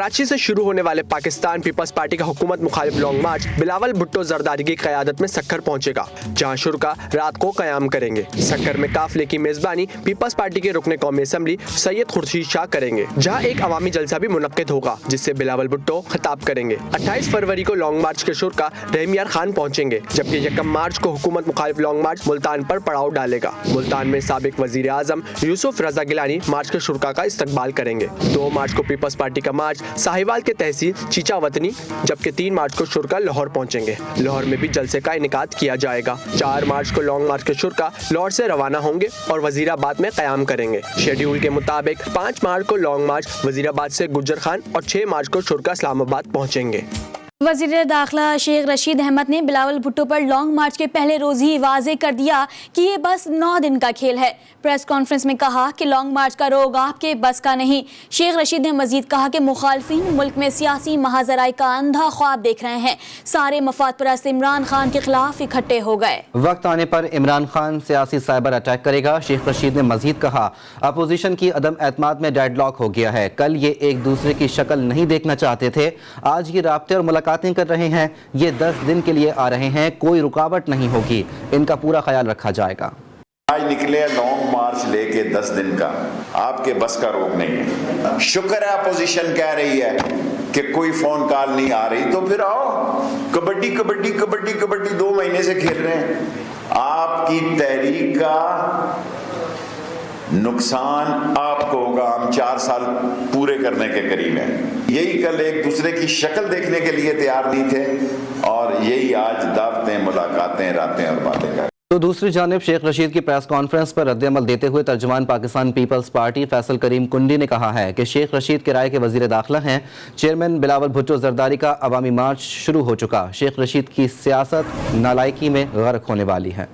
کراچی سے شروع ہونے والے پاکستان پیپلز پارٹی کا حکومت مخالف لانگ مارچ بلاول بھٹو زرداری کی قیادت میں سکھر پہنچے گا، جہاں شرکا رات کو قیام کریں گے۔ سکھر میں قافلے کی میزبانی پیپلز پارٹی کے رکن قومی اسمبلی سید خورشید شاہ کریں گے، جہاں ایک عوامی جلسہ بھی منعقد ہوگا جس سے بلاول بھٹو خطاب کریں گے۔ 28 فروری کو لانگ مارچ کے شرکا رحیم یار خان پہنچیں گے، جبکہ 1 مارچ کو حکومت مخالف لانگ مارچ ملتان پر پڑاؤ ڈالے گا۔ ملتان میں سابق وزیر اعظم یوسف رضا گیلانی مارچ کے شرکا کا استقبال کریں گے۔ 2 مارچ کو پیپلز پارٹی کا مارچ ساہیوال کے تحصیل چیچا وطنی، جبکہ 3 مارچ کو شرکا لاہور پہنچیں گے۔ لاہور میں بھی جلسے کا انعقاد کیا جائے گا۔ 4 مارچ کو لانگ مارچ کے شرکا لاہور سے روانہ ہوں گے اور وزیر آباد میں قیام کریں گے۔ شیڈیول کے مطابق 5 مارچ کو لانگ مارچ وزیر آباد سے گجر خان اور 6 مارچ کو شرکا اسلام آباد پہنچیں گے۔ وزیر داخلہ شیخ رشید احمد نے بلاول بھٹو پر لانگ مارچ کے پہلے روز ہی واضح کر دیا کہ یہ بس 9 دن کا کھیل ہے۔ پریس کانفرنس میں کہا کہ لانگ مارچ کا روگ آپ کے بس کا نہیں۔ شیخ رشید نے مزید کہا کہ مخالفین ملک میں سیاسی مہاجرائی کا اندھا خواب دیکھ رہے ہیں، سارے مفاد پرست عمران خان کے خلاف اکٹھے ہو گئے۔ وقت آنے پر عمران خان سیاسی سائبر اٹیک کرے گا۔ شیخ رشید نے مزید کہا اپوزیشن کی عدم اعتماد میں ڈیڈ لاک ہو گیا ہے، کل یہ ایک دوسرے کی شکل نہیں دیکھنا چاہتے تھے، آج یہ رابطے اور ملاقاتیں کر رہے ہیں، یہ 10 دن کے لیے آ رہے ہیں، کوئی رکاوٹ نہیں ہوگی، ان کا پورا خیال رکھا جائے گا۔ آج نکلے لانگ مارچ لے کے 10 دن کا، آپ کے بس کا روک نہیں ہے۔ شکر ہے اپوزیشن کہہ رہی ہے کہ کوئی فون کال نہیں آ رہی، تو پھر آؤ، کبڈی کبڈی کبڈی کبڈی 2 مہینے سے کھیل رہے ہیں۔ آپ کی تحریک کا نقصان آپ کو ہوگا، ہم 4 سال پورے کرنے کے قریب ہیں۔ یہی کل ایک دوسرے کی شکل دیکھنے کے لیے تیار نہیں تھے، اور یہی آج دعوتیں، ملاقاتیں، راتیں اور باتیں کر۔ تو دوسری جانب شیخ رشید کی پریس کانفرنس پر رد عمل دیتے ہوئے ترجمان پاکستان پیپلز پارٹی فیصل کریم کنڈی نے کہا ہے کہ شیخ رشید کرائے کے وزیر داخلہ ہیں، چیئرمین بلاول بھٹو زرداری کا عوامی مارچ شروع ہو چکا، شیخ رشید کی سیاست نالائکی میں غرق ہونے والی ہے۔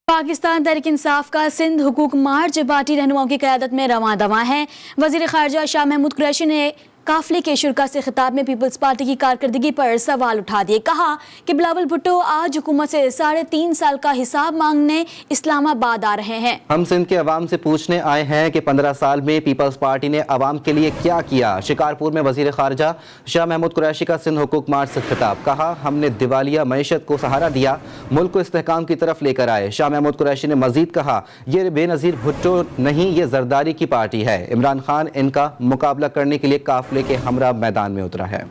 پاکستان تحریک انصاف کا سندھ حقوق مارچ پارٹی رہنماؤں کی قیادت میں رواں دواں ہے۔ وزیر خارجہ شاہ محمود قریشی نے قافلے کے شرکا سے خطاب میں پیپلز پارٹی کی کارکردگی پر سوال اٹھا دیے، کہا کہ بلاول بھٹو آج حکومت سے 3.5 سال کا حساب مانگنے اسلام آباد آ رہے ہیں۔ ہم سندھ کے عوام سے پوچھنے آئے ہیں کہ 15 سال میں پیپلز پارٹی نے عوام کے لیے کیا کیا۔ شکارپور میں وزیر خارجہ شاہ محمود قریشی کا سندھ حقوق مارچ سے خطاب، کہا ہم نے دیوالیہ معیشت کو سہارا دیا، ملک کو استحکام کی طرف لے کر آئے۔ شاہ محمود قریشی نے مزید کہا یہ بے نظیر بھٹو نہیں، یہ زرداری کی پارٹی ہے، عمران خان ان کا مقابلہ کرنے کے لیے قافلے کے ہمراہ میدان میں اترا ہے۔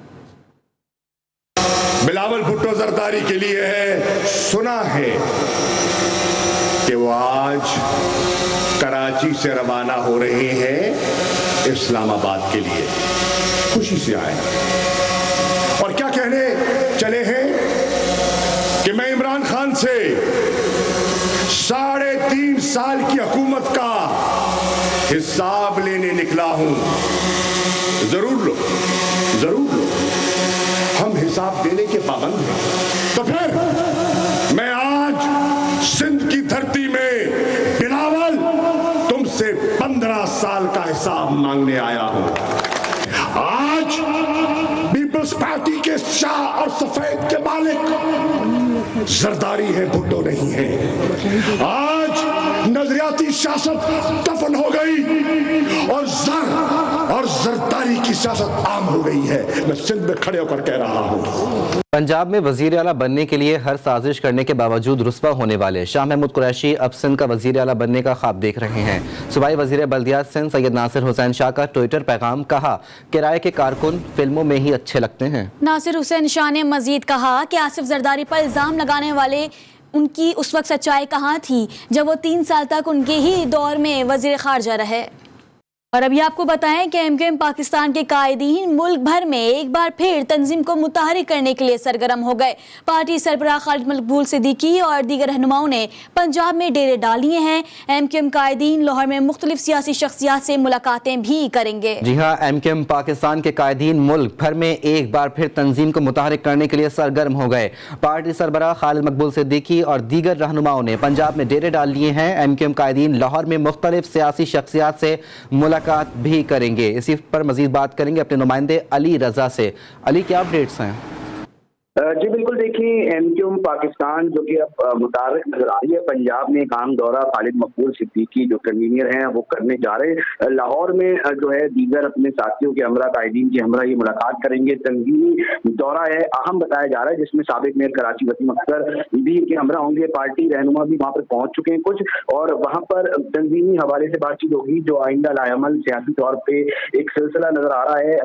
بلاول بھٹو زرداری کے لیے ہے، سنا ہے کہ وہ آج کراچی سے روانہ ہو رہے ہیں اسلام آباد کے لیے، خوشی سے آئے اور کیا کہنے چلے ہیں کہ میں عمران خان سے 3.5 سال کی حکومت کا حساب لینے نکلا ہوں۔ ضرور لو، ضرور لو، ہم حساب دینے کے پابند ہیں۔ تو پھر میں آج سندھ کی دھرتی میں بلاول تم سے 15 سال کا حساب مانگنے آیا ہوں۔ آج پیپلز پارٹی کے شاہ اور سفید کے مالک زرداری ہے، بھٹو نہیں ہے۔ آج نظریاتی سیاست دفن ہو گئی اور زرداری کی سیاست عام ہو گئی ہے۔ میں سندھ میں کھڑے ہو کر کہہ رہا ہوں، پنجاب میں وزیر اعلیٰ بننے کے لیے ہر سازش کرنے کے باوجود رسوا ہونے والے شاہ محمود قریشی اب سندھ کا وزیر اعلیٰ بننے کا خواب دیکھ رہے ہیں۔ صوبائی وزیر بلدیات سندھ سید ناصر حسین شاہ کا ٹویٹر پیغام، کہا کرائے کے کارکن فلموں میں ہی اچھے لگتے ہیں۔ ناصر حسین شاہ نے مزید کہا کہ آصف زرداری پر الزام لگانے والے ان کی اس وقت سچائی کہاں تھی جب وہ 3 سال تک ان کے ہی دور میں وزیر خارجہ رہے۔ اور ابھی آپ کو بتائیں کہ MQM پاکستان کے قائدین ملک بھر میں ایک بار پھر تنظیم کو متحرک کرنے کے لیے سرگرم ہو گئے۔ پارٹی سربراہ خالد مقبول صدیقی اور دیگر رہنماؤں نے پنجاب میں ڈیرے ڈال لیے ہیں۔ MQM قائدین لاہور میں مختلف سیاسی شخصیات سے ملاقاتیں بھی کریں گے۔ جی ہاں، MQM پاکستان کے قائدین ملک بھر میں ایک بار پھر تنظیم کو متحرک کرنے کے لیے سرگرم ہو گئے۔ پارٹی سربراہ خالد مقبول صدیقی اور دیگر رہنماؤں نے پنجاب میں ڈیرے ڈال لیے ہیں۔ MQM قائدین لاہور میں مختلف سیاسی شخصیات سے ملاقات بھی کریں گے۔ اسی پر مزید بات کریں گے اپنے نمائندے علی رضا سے۔ علی، کیا اپڈیٹس ہیں؟ جی بالکل، دیکھیں MQM پاکستان جو کہ اب متحرک نظر آ رہی ہے، پنجاب میں ایک عام دورہ خالد مقبول صدیقی جو کنوینئر ہیں وہ کرنے جا رہے ہیں۔ لاہور میں جو ہے دیگر اپنے ساتھیوں کے ہمراہ، قائدین کے ہمراہ یہ ملاقات کریں گے۔ تنظیمی دورہ ہے، اہم بتایا جا رہا ہے، جس میں سابق میئر کراچی وسیم اختر بھی ان کے ہمراہ ہوں گے۔ پارٹی رہنما بھی وہاں پر پہنچ چکے ہیں کچھ، اور وہاں پر تنظیمی حوالے سے بات چیت ہوگی جو آئندہ لائحہ سیاسی طور پہ ایک سلسلہ نظر آ رہا ہے،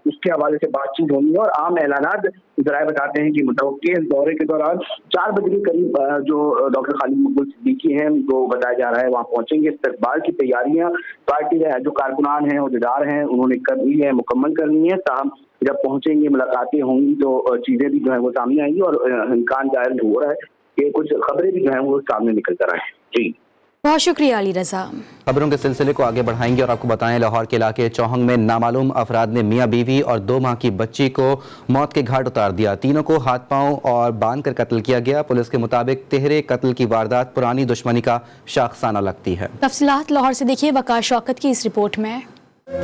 اس کے حوالے سے بات چیت ہونی ہے، اور عام اعلانات ذرائع بتاتے ہیں کہ متوقع اس دورے کے دوران 4 بجے کے قریب جو ڈاکٹر خالد مقبول صدیقی ہیں وہ بتایا جا رہا ہے وہاں پہنچیں گے۔ استقبال کی تیاریاں پارٹی جو کارکنان ہیں، عہدیدار ہیں، انہوں نے کر لی ہے، مکمل کرنی ہے۔ تاہم جب پہنچیں گے، ملاقاتیں ہوں گی تو چیزیں بھی جو ہے وہ سامنے آئیں گی، اور امکان ظاہر ہو رہا ہے کہ کچھ خبریں بھی جو ہیں وہ سامنے نکل کر آئیں۔ جی بہت شکریہ علی رضا۔ خبروں کے سلسلے کو آگے بڑھائیں گے اور آپ کو بتائیں لاہور کے علاقے چوہنگ میں نامعلوم افراد نے میاں بیوی اور 2 ماہ کی بچی کو موت کے گھاٹ اتار دیا۔ تینوں کو ہاتھ پاؤں اور باندھ کر قتل کیا گیا۔ پولیس کے مطابق تہرے قتل کی واردات پرانی دشمنی کا شاخسانہ لگتی ہے۔ تفصیلات لاہور سے دیکھیے وقار شوکت کی اس رپورٹ میں۔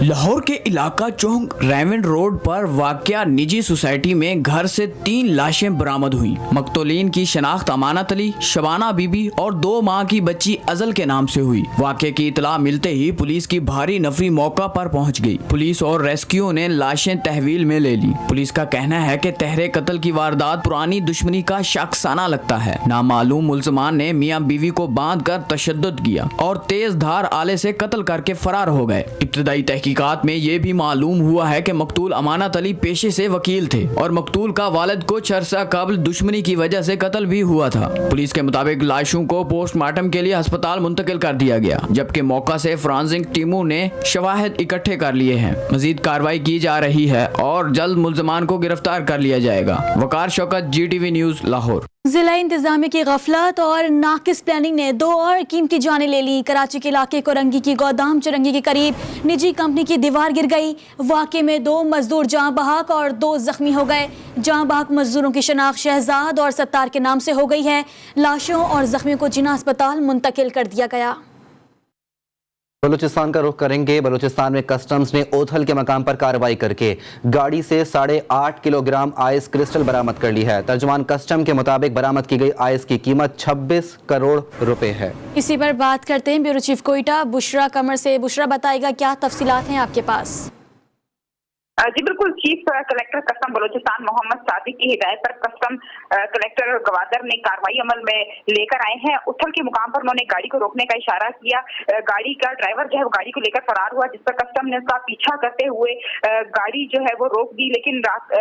لاہور کے علاقہ چوہنگ ریونڈ روڈ پر واقع نجی سوسائٹی میں گھر سے 3 لاشیں برآمد ہوئیں۔ مقتولین کی شناخت امانت علی، شبانہ بی بی اور 2 ماہ کی بچی ازل کے نام سے ہوئی۔ واقعے کی اطلاع ملتے ہی پولیس کی بھاری نفری موقع پر پہنچ گئی۔ پولیس اور ریسکیو نے لاشیں تحویل میں لے لی۔ پولیس کا کہنا ہے کہ تہرے قتل کی واردات پرانی دشمنی کا شاخسانہ لگتا ہے۔ نامعلوم ملزمان نے میاں بیوی کو باندھ کر تشدد کیا اور تیز دھار آلے سے قتل کر کے فرار ہو گئے۔ ابتدائی تحقیقات میں یہ بھی معلوم ہوا ہے کہ مقتول امانت علی پیشے سے وکیل تھے اور مقتول کا والد کچھ عرصہ قبل دشمنی کی وجہ سے قتل بھی ہوا تھا۔ پولیس کے مطابق لاشوں کو پوسٹ مارٹم کے لیے ہسپتال منتقل کر دیا گیا، جبکہ موقع سے فرانزک ٹیموں نے شواہد اکٹھے کر لیے ہیں۔ مزید کارروائی کی جا رہی ہے اور جلد ملزمان کو گرفتار کر لیا جائے گا۔ وقار شوکت، GTV نیوز، لاہور۔ ضلع انتظامیہ کی غفلت اور ناقص پلاننگ نے 2 اور قیمتی جانیں لے لی۔ کراچی کے علاقے کورنگی کی گودام چرنگی کے قریب نجی کمپنی کی دیوار گر گئی۔ واقعے میں 2 مزدور جاں بحق اور 2 زخمی ہو گئے۔ جاں بحق مزدوروں کی شناخت شہزاد اور ستار کے نام سے ہو گئی ہے۔ لاشوں اور زخمیوں کو جناح اسپتال منتقل کر دیا گیا۔ بلوچستان کا رخ کریں گے۔ بلوچستان میں کسٹمز نے اوتھل کے مقام پر کارروائی کر کے گاڑی سے 8.5 کلو گرام آئس کرسٹل برآمد کر لی ہے۔ ترجمان کسٹم کے مطابق برآمد کی گئی آئس کی قیمت 26 کروڑ روپے ہے۔ اسی پر بات کرتے ہیں بیورو چیف کوئٹہ بشرا قمر سے۔ بشرا بتائے گا کیا تفصیلات ہیں آپ کے پاس؟ جی بالکل، چیف کلیکٹر کسٹم بلوچستان محمد صادق کی ہدایت پر کسٹم کلیکٹر گوادر نے کارروائی عمل میں لے کر آئے ہیں۔ اتھل کے مقام پر انہوں نے گاڑی کو روکنے کا اشارہ کیا۔ گاڑی کا ڈرائیور جو ہے وہ گاڑی کو لے کر فرار ہوا، جس پر کسٹم نے اس کا پیچھا کرتے ہوئے گاڑی جو ہے وہ روک دی، لیکن رات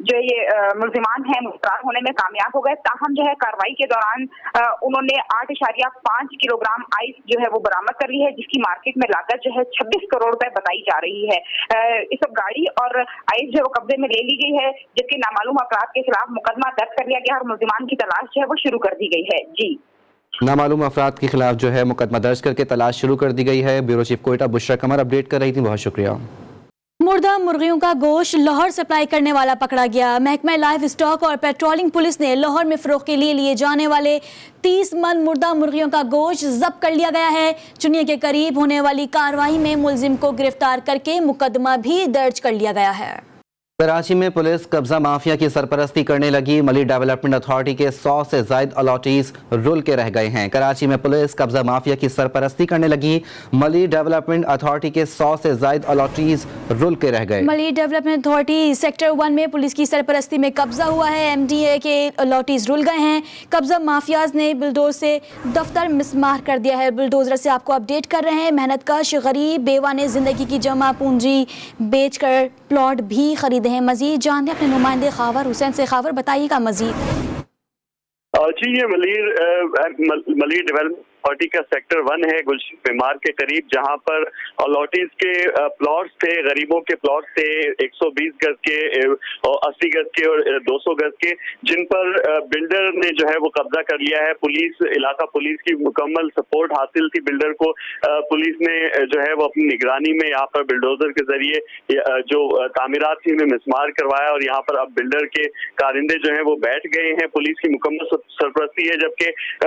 جو یہ ملزمان ہیں فرار ہونے میں کامیاب ہو گئے۔ تاہم جو ہے کارروائی کے دوران انہوں نے 8.5 کلو گرام آئس جو ہے وہ برآمد کر لی ہے، جس کی مارکیٹ میں لاگت جو ہے 26 کروڑ روپے بتائی جا رہی ہے۔ اس وقت گاڑی اور آئس جو قبضے میں لے لی گئی ہے، جبکہ نامعلوم افراد کے خلاف مقدمہ درج کر لیا گیا اور ملزمان کی تلاش جو ہے وہ شروع کر دی گئی ہے۔ جی نامعلوم افراد کے خلاف جو ہے مقدمہ درج کر کے تلاش شروع کر دی گئی ہے۔ بیورو چیف کوئٹہ بشرا قمر اپڈیٹ کر رہی تھی، بہت شکریہ۔ مردہ مرغیوں کا گوشت لاہور سپلائی کرنے والا پکڑا گیا۔ محکمہ لائف اسٹاک اور پیٹرولنگ پولیس نے لاہور میں فروخت کے لیے جانے والے 30 من مردہ مرغیوں کا گوشت ضبط کر لیا گیا ہے۔ چنیا کے قریب ہونے والی کارروائی میں ملزم کو گرفتار کر کے مقدمہ بھی درج کر لیا گیا ہے۔ کراچی میں پولیس قبضہ مافیا کی سرپرستی کرنے لگی۔ ملی ڈیولپمنٹ اتھارٹی کے 100 سے زائد الاٹیز رول کے رہ گئے ہیں۔ کراچی میں پولیس قبضہ مافیا کی سرپرستی کرنے لگی۔ ملی ڈیولپمنٹ اتھارٹی کے 100 سے زائد الاٹیز رول کے رہ گئے۔ ملی ڈیولپمنٹ اتھارٹی سیکٹر 1 میں پولیس کی سرپرستی میں قبضہ ہوا ہے۔ MDA کے الاٹیز رول گئے ہیں۔ قبضہ مافیاز نے بلڈوزر سے دفتر مسمار کر دیا ہے۔ بلڈوزر سے آپ کو اپڈیٹ کر رہے ہیں۔ محنت کش غریب بیوہ نے زندگی کی جمع پونجی بیچ کر پلاٹ بھی خرید ہیں۔ مزید جانتے ہیں اپنے نمائندے خاور حسین سے۔ خاور بتائیے گا مزید۔ جی یہ ملی ڈیولپمنٹ اتھارٹی کا سیکٹر 1 ہے گلشن معمار کے قریب، جہاں پر الاٹیز کے پلاٹس تھے، غریبوں کے پلاٹس تھے 120 گز کے، 80 گز کے اور 200 گز کے، جن پر بلڈر نے جو ہے وہ قبضہ کر لیا ہے۔ علاقہ پولیس کی مکمل سپورٹ حاصل تھی بلڈر کو۔ پولیس نے جو ہے وہ اپنی نگرانی میں یہاں پر بلڈوزر کے ذریعے جو تعمیرات تھی انہیں مسمار کروایا، اور یہاں پر اب بلڈر کے کارندے جو ہیں وہ بیٹھ گئے ہیں۔ پولیس کی مکمل سرپرستی ہے، جبکہ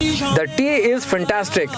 The tea is fantastic।